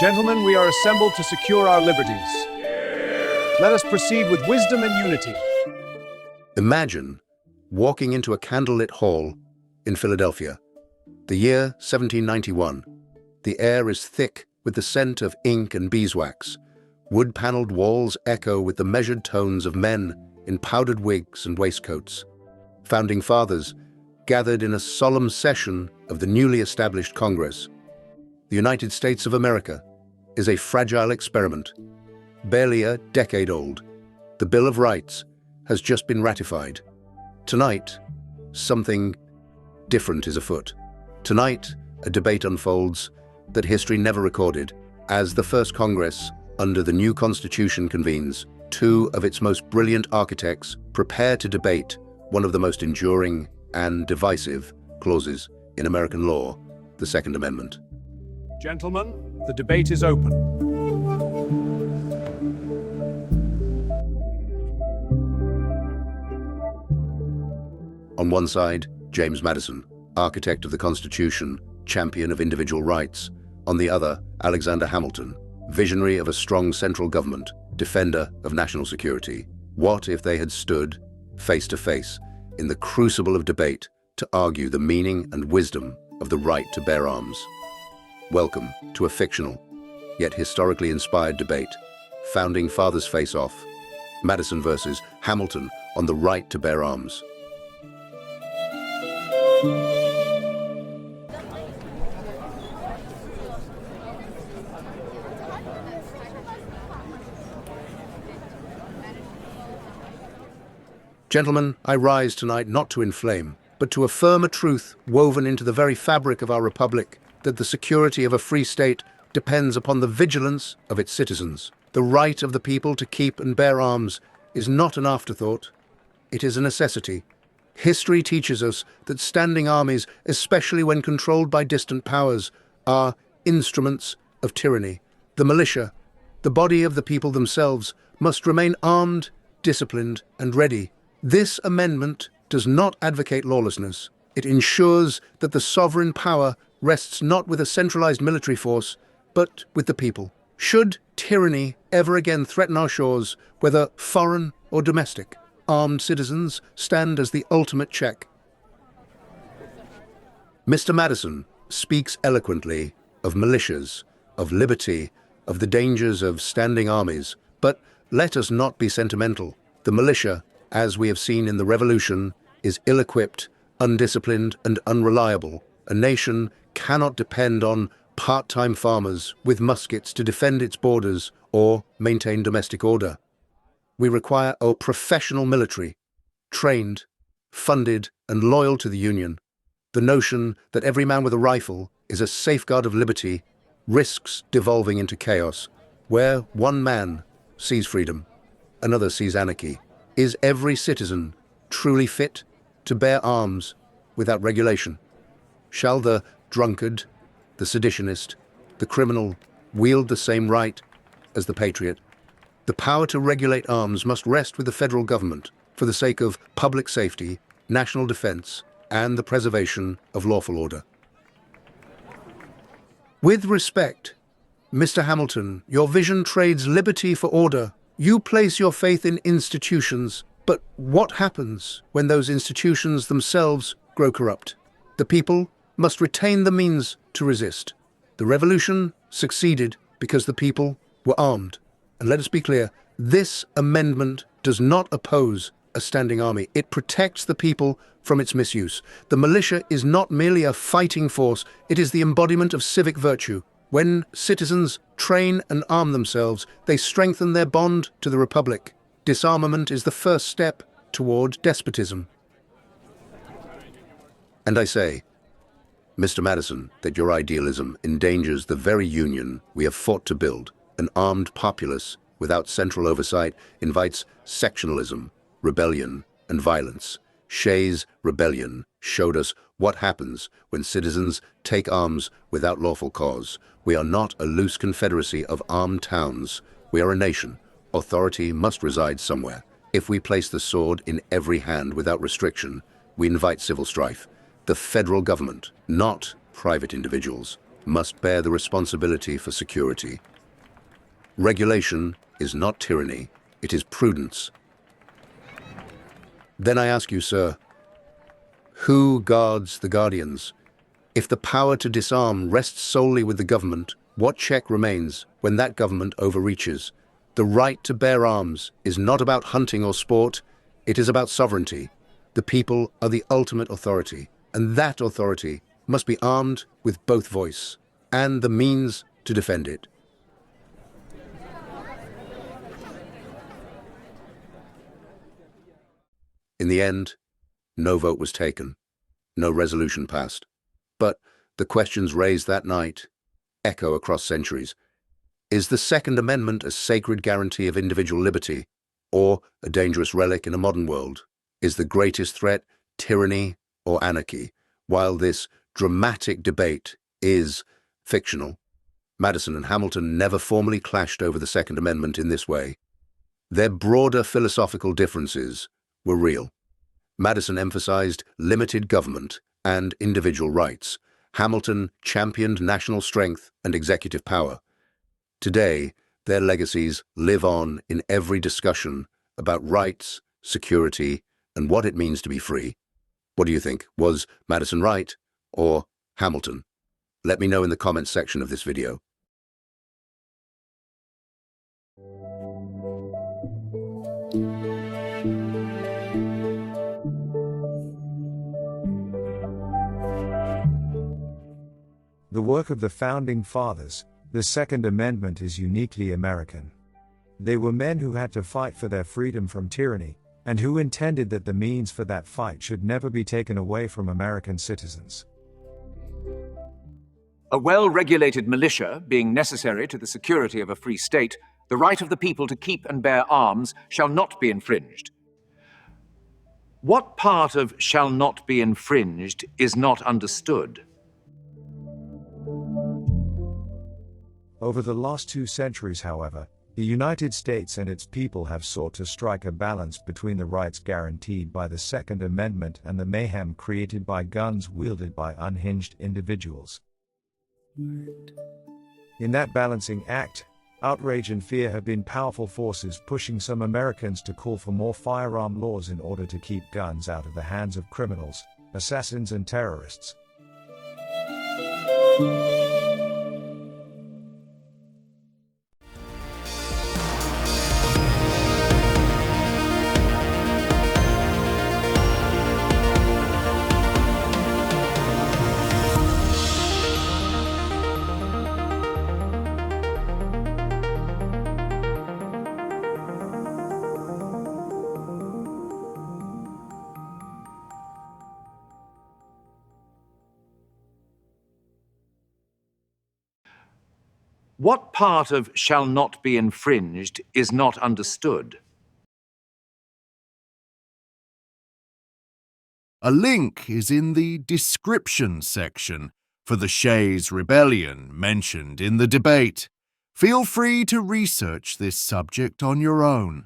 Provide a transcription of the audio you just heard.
Gentlemen, we are assembled to secure our liberties. Let us proceed with wisdom and unity. Imagine walking into a candlelit hall in Philadelphia. The year 1791. The air is thick with the scent of ink and beeswax. Wood-paneled walls echo with the measured tones of men in powdered wigs and waistcoats. Founding fathers gathered in a solemn session of the newly established Congress. The United States of America is a fragile experiment, barely a decade old. The Bill of Rights has just been ratified. Tonight, something different is afoot. Tonight, a debate unfolds that history never recorded. As the first Congress under the new Constitution convenes, two of its most brilliant architects prepare to debate one of the most enduring and divisive clauses in American law, the Second Amendment. Gentlemen, the debate is open. On one side, James Madison, architect of the Constitution, champion of individual rights. On the other, Alexander Hamilton, visionary of a strong central government, defender of national security. What if they had stood face to face in the crucible of debate to argue the meaning and wisdom of the right to bear arms? Welcome to a fictional, yet historically inspired debate. Founding fathers face off. Madison versus Hamilton on the right to bear arms. Gentlemen, I rise tonight not to inflame, but to affirm a truth woven into the very fabric of our republic, that the security of a free state depends upon the vigilance of its citizens. The right of the people to keep and bear arms is not an afterthought. It is a necessity. History teaches us that standing armies, especially when controlled by distant powers, are instruments of tyranny. The militia, the body of the people themselves, must remain armed, disciplined, and ready. This amendment does not advocate lawlessness. It ensures that the sovereign power rests not with a centralized military force, but with the people. Should tyranny ever again threaten our shores, whether foreign or domestic, armed citizens stand as the ultimate check. Mr. Madison speaks eloquently of militias, of liberty, of the dangers of standing armies, but let us not be sentimental. The militia, as we have seen in the Revolution, is ill-equipped, undisciplined, and unreliable. A nation cannot depend on part-time farmers with muskets to defend its borders or maintain domestic order. We require a professional military, trained, funded, and loyal to the Union. The notion that every man with a rifle is a safeguard of liberty risks devolving into chaos, where one man sees freedom, another sees anarchy. Is every citizen truly fit to bear arms without regulation? Shall the drunkard, the seditionist, the criminal wield the same right as the patriot? The power to regulate arms must rest with the federal government for the sake of public safety, national defense, and the preservation of lawful order. With respect, Mr. Hamilton, your vision trades liberty for order. You place your faith in institutions, but what happens when those institutions themselves grow corrupt? The people must retain the means to resist. The revolution succeeded because the people were armed. And let us be clear, this amendment does not oppose a standing army. It protects the people from its misuse. The militia is not merely a fighting force, it is the embodiment of civic virtue. When citizens train and arm themselves, they strengthen their bond to the Republic. Disarmament is the first step toward despotism. And I say, Mr. Madison, that your idealism endangers the very union we have fought to build. An armed populace without central oversight invites sectionalism, rebellion, and violence. Shays' rebellion showed us what happens when citizens take arms without lawful cause. We are not a loose confederacy of armed towns. We are a nation. Authority must reside somewhere. If we place the sword in every hand without restriction, we invite civil strife. The federal government, not private individuals, must bear the responsibility for security. Regulation is not tyranny, it is prudence. Then I ask you, sir, who guards the guardians? If the power to disarm rests solely with the government, what check remains when that government overreaches? The right to bear arms is not about hunting or sport, it is about sovereignty. The people are the ultimate authority, and that authority must be armed with both voice and the means to defend it. In the end, no vote was taken, no resolution passed. But the questions raised that night echo across centuries. Is the Second Amendment a sacred guarantee of individual liberty, or a dangerous relic in a modern world? Is the greatest threat tyranny or anarchy? While this dramatic debate is fictional, Madison and Hamilton never formally clashed over the Second Amendment in this way. Their broader philosophical differences were real. Madison emphasized limited government and individual rights. Hamilton championed national strength and executive power. Today, their legacies live on in every discussion about rights, security, and what it means to be free. What do you think? Was Madison right or Hamilton? Let me know in the comments section of this video. The work of the Founding Fathers, the Second Amendment, is uniquely American. They were men who had to fight for their freedom from tyranny, and who intended that the means for that fight should never be taken away from American citizens. A well-regulated militia being necessary to the security of a free state, the right of the people to keep and bear arms shall not be infringed. What part of shall not be infringed is not understood? Over the last 2 centuries, however, the United States and its people have sought to strike a balance between the rights guaranteed by the Second Amendment and the mayhem created by guns wielded by unhinged individuals. In that balancing act, outrage and fear have been powerful forces pushing some Americans to call for more firearm laws in order to keep guns out of the hands of criminals, assassins, and terrorists. What part of shall not be infringed is not understood? A link is in the description section for the Shays Rebellion mentioned in the debate. Feel free to research this subject on your own.